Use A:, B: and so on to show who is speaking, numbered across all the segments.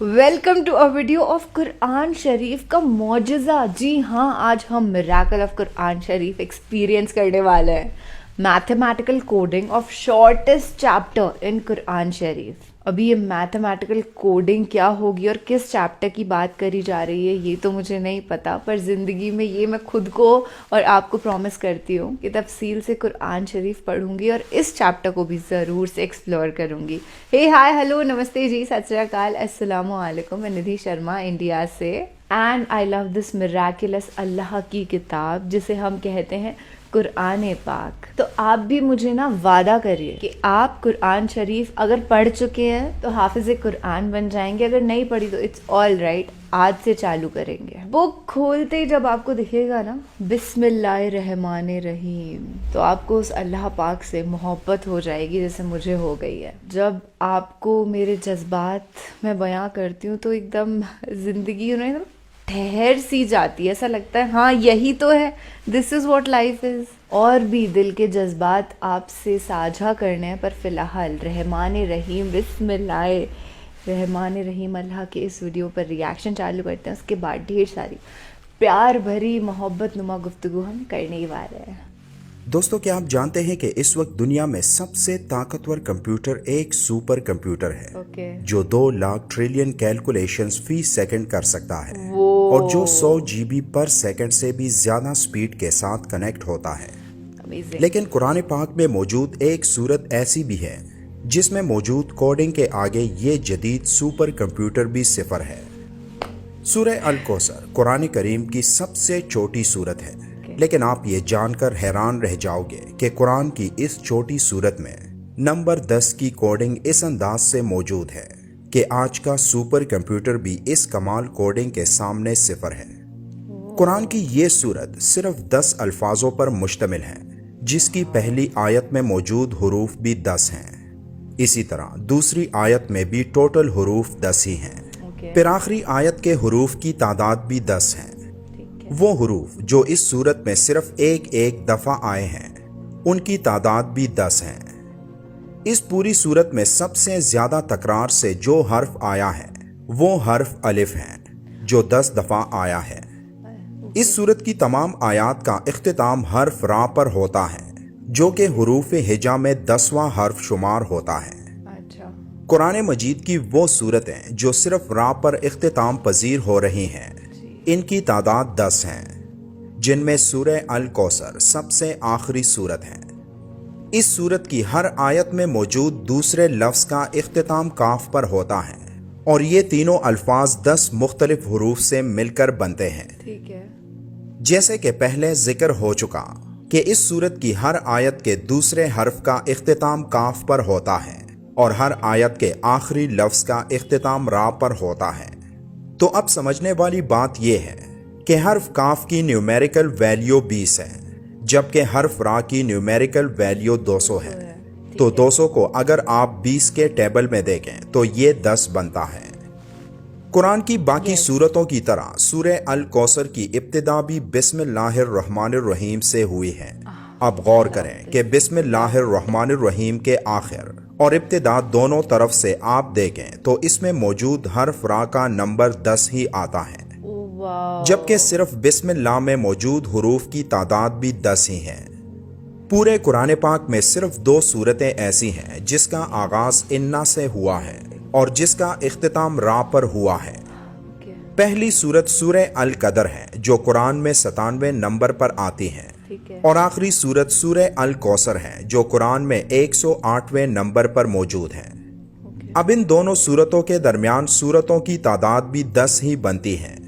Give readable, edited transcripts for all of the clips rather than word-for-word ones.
A: Welcome to a video of Quran Sharif का मौजज़ा। जी हाँ, आज हम miracle of Quran Sharif experience करने वाले हैं। Mathematical coding of shortest chapter in Quran Sharif. अभी ये मैथमेटिकल कोडिंग क्या होगी और किस चैप्टर की बात करी जा रही है ये तो मुझे नहीं पता, पर ज़िंदगी में ये मैं खुद को और आपको प्रॉमिस करती हूँ कि तफसील से कुरान शरीफ पढ़ूंगी और इस चैप्टर को भी ज़रूर से एक्सप्लोर करूंगी। हे हाय हेलो नमस्ते जी, सत श्री अकाल, अस्सलामु अलैकुम। मैं निधि शर्मा इंडिया से, and I love this miraculous अल्लाह की किताब जिसे हम कहते हैं कुरान पाक। तो आप भी मुझे ना वादा करिए कि आप कुरान शरीफ अगर पढ़ चुके हैं तो हाफिज़ कुरान बन जाएंगे, अगर नहीं पढ़ी तो इट्स ऑल राइट, आज से चालू करेंगे। बुक खोलते ही जब आपको दिखेगा ना बिस्मिल्लाहिर्रहमानिर्रहीम, तो आपको उस अल्लाह पाक से मोहब्बत हो जाएगी जैसे मुझे हो गई है। जब आपको मेरे जज्बात मैं बयां करती हूँ तो एकदम ज़िंदगी एकदम ठहर सी जाती है, ऐसा लगता है हाँ यही तो है, this is what life is. और भी दिल के जज्बात आपसे साझा करने हैं, पर फ़िलहाल रहमान रहीम बिस्मिल्लाह रहमान रहीम अल्लाह के इस वीडियो पर रिएक्शन चालू करते हैं। उसके बाद ढेर सारी प्यार भरी मोहब्बत नुमा गुफ्तगू हम करने ही वाले हैं।
B: दोस्तों, क्या आप जानते हैं कि इस वक्त दुनिया में सबसे ताकतवर कंप्यूटर एक सुपर कंप्यूटर है जो 2 लाख ट्रिलियन कैलकुलेशंस फी सेकंड कर सकता है और जो 100 GB पर सेकंड से भी ज्यादा स्पीड के साथ कनेक्ट होता है। लेकिन कुरान पाक में मौजूद एक सूरत ऐसी भी है जिसमें मौजूद कोडिंग के आगे ये जदीद सुपर कंप्यूटर भी सिफर है। सूरह अल कौसर कुरान करीम की सबसे छोटी सूरत है, लेकिन आप ये जानकर हैरान रह जाओगे कि कुरान की इस छोटी सूरत में नंबर 10 की कोडिंग इस अंदाज से मौजूद है कि आज का सुपर कंप्यूटर भी इस कमाल कोडिंग के सामने सिफर है। कुरान की ये सूरत सिर्फ 10 अल्फाजों पर मुश्तमिल है, जिसकी पहली आयत में मौजूद हुरूफ भी 10 हैं। इसी तरह दूसरी आयत में भी टोटल हुरूफ 10 ही हैं। फिर आखिरी आयत के हुरूफ की तादाद भी 10 हैं। वो हुरूफ जो इस सूरत में सिर्फ एक दफा आए हैं उनकी तादाद भी 10 हैं। इस पूरी सूरत में सबसे ज्यादा तकरार से जो हर्फ आया है वो हर्फ अलिफ है जो 10 दफा आया है। इस सूरत की तमाम आयात का इख्तिताम हर्फ रा पर होता है जो कि हुरूफ हिजा में 10वां हर्फ शुमार होता है। कुरान मजीद की वो सूरतें जो सिर्फ रा पर इख्तिताम पजीर हो रही हैं, इनकी तादाद 10 हैं, जिनमें सूरह अल कौसर सबसे आखिरी सूरत है। इस सूरत की हर आयत में मौजूद दूसरे लफ्ज का इख्तिताम काफ पर होता है और ये तीनों अल्फाज 10 मुख्तलिफ हुरूफ से मिलकर बनते हैं।
A: ठीक है।
B: जैसे कि पहले जिक्र हो चुका कि इस सूरत की हर आयत के दूसरे हर्फ का इख्तिताम काफ पर होता है और हर आयत के आखिरी लफ्ज का इख्तिताम रा पर होता है। तो अब समझने वाली बात यह है कि हर्फ काफ की न्यूमेरिकल वैल्यू 20 है, जबकि हर्फ रा की न्यूमेरिकल वैल्यू 200 है। तो 200 को अगर आप 20 के टेबल में देखें तो ये 10 बनता है। कुरान की बाकी सूरतों की तरह सूरह अल कौसर की इब्तिदा भी बिस्मिल्लाहिर्रहमानिर्रहीम से हुई है। अब गौर करें कि बिस्मिल्लाहिर्रहमानिर्रहीम के आखिर और इब्तिदा दोनों तरफ से आप देखें तो इसमें मौजूद हर्फ रा का नंबर 10 ही आता है, जबकि सिर्फ बिस्मिल्लाह में मौजूद हुरूफ की तादाद भी 10 ही है। पूरे कुरान पाक में सिर्फ 2 सूरतें ऐसी हैं जिसका आगाज इन्ना से हुआ है और जिसका इख्तिताम रा पर हुआ है। पहली सूरत सूरह अल कदर है जो कुरान में 97 नंबर पर आती है और आखिरी सूरत सूरह अल कौसर है जो कुरान में 108वें नंबर पर मौजूद है। अब इन दोनों सूरतों के दरमियान सूरतों की तादाद भी 10 ही बनती है।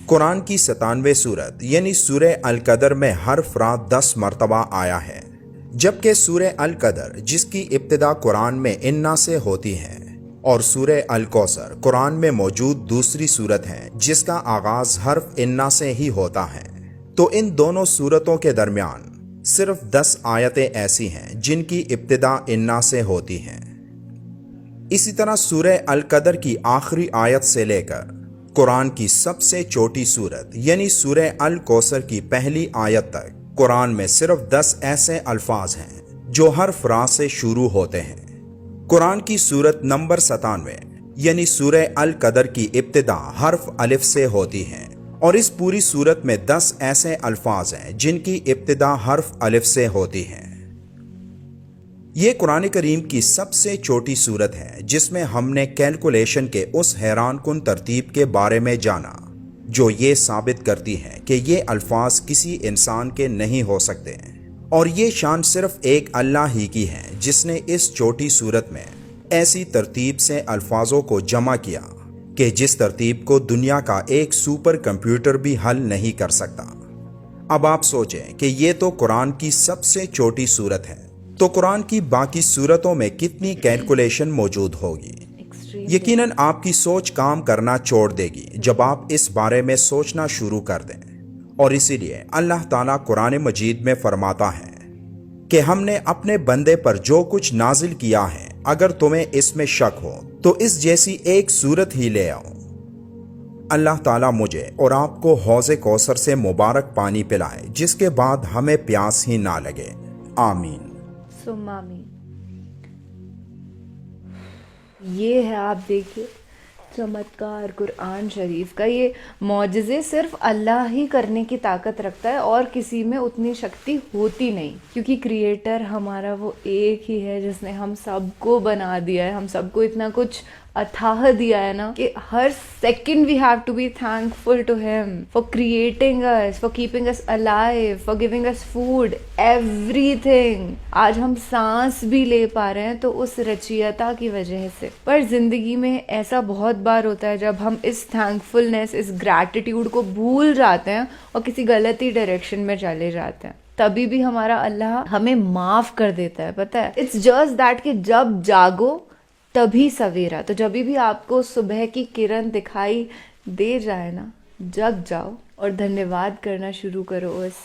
B: कुरान की 97वें सूरत यानी सूरह अल कदर में हर्फ रा 10 मरतबा आया है, जबकि सूरह अल कदर जिसकी इब्तिदा कुरान में इन्ना से होती है और सूरह अल कौसर कुरान में मौजूद दूसरी सूरत है जिसका आगाज हर्फ इन्ना से ही होता है। तो इन दोनों सूरतों के दरमियान सिर्फ 10 आयतें ऐसी हैं जिनकी इब्तिदा इन्ना से होती हैं। इसी तरह सूरह अल कदर की आखिरी आयत से लेकर कुरान की सबसे छोटी सूरत यानी सूरह अल कौसर की पहली आयत तक कुरान में सिर्फ 10 ऐसे अल्फाज हैं जो हर्फ रा से शुरू होते हैं। कुरान की सूरत नंबर 97 یعنی سورہ القدر کی ابتدا حرف الف سے ہوتی ہے، اور اس پوری سورت میں 10 ایسے الفاظ ہیں جن کی ابتدا حرف الف سے ہوتی ہے۔ یہ قرآن کریم کی سب سے چھوٹی سورت ہے جس میں ہم نے کیلکولیشن کے اس حیران کن ترتیب کے بارے میں جانا جو یہ ثابت کرتی ہے کہ یہ الفاظ کسی انسان کے نہیں ہو سکتے، اور یہ شان صرف ایک اللہ ہی کی ہے جس نے اس چھوٹی سورت میں ایسی ترتیب سے الفاظوں کو جمع کیا کہ جس ترتیب کو دنیا کا ایک سپر کمپیوٹر بھی حل نہیں کر سکتا۔ اب آپ سوچیں کہ یہ تو قرآن کی سب سے چھوٹی سورت ہے، تو قرآن کی باقی سورتوں میں کتنی کیلکولیشن موجود ہوگی؟ یقیناً آپ کی سوچ کام کرنا چھوڑ دے گی جب آپ اس بارے میں سوچنا شروع کر دیں، اور اسی لیے اللہ تعالیٰ قرآن مجید میں فرماتا ہے کہ ہم نے اپنے بندے پر جو کچھ نازل کیا ہے اگر تمہیں اس میں شک ہو تو اس جیسی ایک سورت ہی لے آؤ۔ اللہ تعالیٰ مجھے اور آپ کو حوض کوثر سے مبارک پانی پلائے جس کے بعد ہمیں پیاس ہی نہ لگے، آمین
A: ثم آمین۔ یہ ہے، آپ دیکھیے چمتکار قرآن شریف کا، یہ معجزے صرف اللہ ہی کرنے کی طاقت رکھتا ہے اور کسی میں اتنی شکتی ہوتی نہیں، کیونکہ کریٹر ہمارا وہ ایک ہی ہے جس نے ہم سب کو بنا دیا ہے، ہم سب کو اتنا کچھ عطا دیا ہے نا کہ ہر second we have to be thankful to him for creating us, for keeping us alive, for giving us food, everything. آج ہم سانس بھی لے پا رہے ہیں تو اس رچیتا کی وجہ سے۔ پر زندگی میں ایسا بہت بار ہوتا ہے جب ہم اس تھینکفلنس، اس گریٹیٹیوڈ کو بھول جاتے ہیں اور کسی غلطی ڈائریکشن میں چلے جاتے ہیں، تبھی بھی ہمارا اللہ ہمیں معاف کر دیتا ہے۔ پتہ ہے اٹس جسٹ دیٹ کہ جب جاگو تبھی سویرا، تو جبھی بھی آپ کو صبح کی کرن دکھائی دے جائے نا، جگ جاؤ اور دھنیواد کرنا شروع کرو اس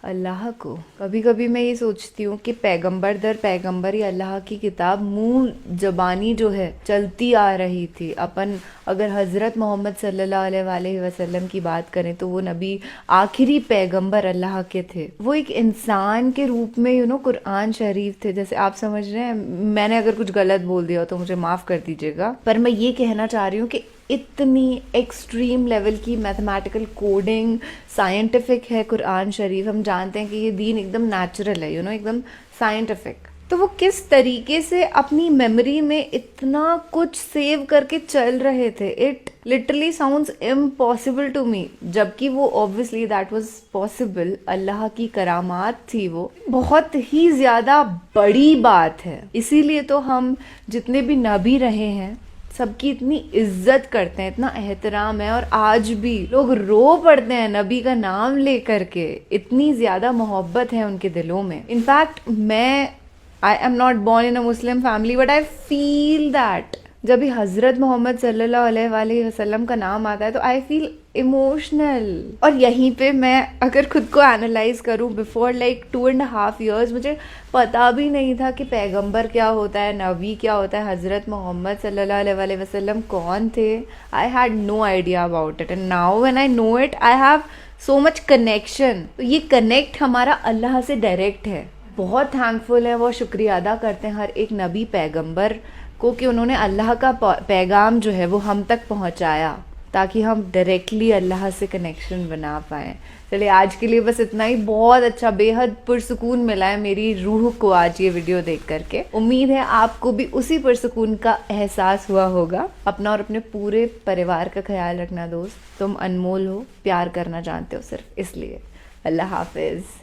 A: اللہ کو۔ کبھی کبھی میں یہ سوچتی ہوں کہ پیغمبر در پیغمبر یہ اللہ کی کتاب منہ زبانی جو ہے چلتی آ رہی تھی۔ اپن اگر حضرت محمد صلی اللہ علیہ وآلہ وسلم کی بات کریں تو وہ نبی آخری پیغمبر اللہ کے تھے، وہ ایک انسان کے روپ میں قرآن شریف تھے۔ جیسے آپ سمجھ رہے ہیں، میں نے اگر کچھ غلط بول دیا ہو تو مجھے معاف کر دیجیے گا، پر میں یہ کہنا چاہ رہی ہوں کہ اتنی ایکسٹریم لیول کی میتھمیٹیکل کوڈنگ، سائنٹیفک ہے قرآن شریف۔ ہم جانتے ہیں کہ یہ دین ایک دم نیچرل ہے، ایک دم سائنٹیفک، تو وہ کس طریقے سے اپنی میموری میں اتنا کچھ سیو کر کے چل رہے تھے، it literally sounds impossible to me, جبکہ وہ obviously that was possible، اللہ کی کرامات تھی، وہ بہت ہی زیادہ بڑی بات ہے۔ اسی لیے تو ہم جتنے بھی نبی رہے ہیں سب کی اتنی عزت کرتے ہیں، اتنا احترام ہے، اور آج بھی لوگ رو پڑتے ہیں نبی کا نام لے کر کے، اتنی زیادہ محبت ہے ان کے دلوں میں۔ انفیکٹ میں I am not born in a Muslim family but I feel that جب بھی حضرت محمد صلی اللہ علیہ وآلہ وسلم کا نام آتا ہے تو I feel emotional۔ اور یہیں پہ میں اگر خود کو اینالائز کروں، before like 2.5 years مجھے پتا بھی نہیں تھا کہ پیغمبر کیا ہوتا ہے، نبی کیا ہوتا ہے، حضرت محمد صلی اللہ علیہ وآلہ وسلم کون تھے۔ I had no idea about it and now when I know it I have so much connection۔ تو یہ کنیکٹ ہمارا اللہ سے ڈائریکٹ ہے۔ بہت تھینکفل ہے، وہ شکریہ ادا کرتے ہیں ہر ایک نبی پیغمبر کو کہ انہوں نے اللہ کا پیغام جو ہے وہ ہم تک پہنچایا تاکہ ہم ڈائریکٹلی اللہ سے کنیکشن بنا پائیں۔ چلیے آج کے لیے بس اتنا ہی۔ بہت اچھا، بے حد پرسکون ملا ہے میری روح کو آج یہ ویڈیو دیکھ کر کے۔ امید ہے آپ کو بھی اسی پرسکون کا احساس ہوا ہوگا۔ اپنا اور اپنے پورے پریوار کا خیال رکھنا دوست، تم انمول ہو، پیار کرنا جانتے ہو صرف اس لیے۔ اللہ حافظ۔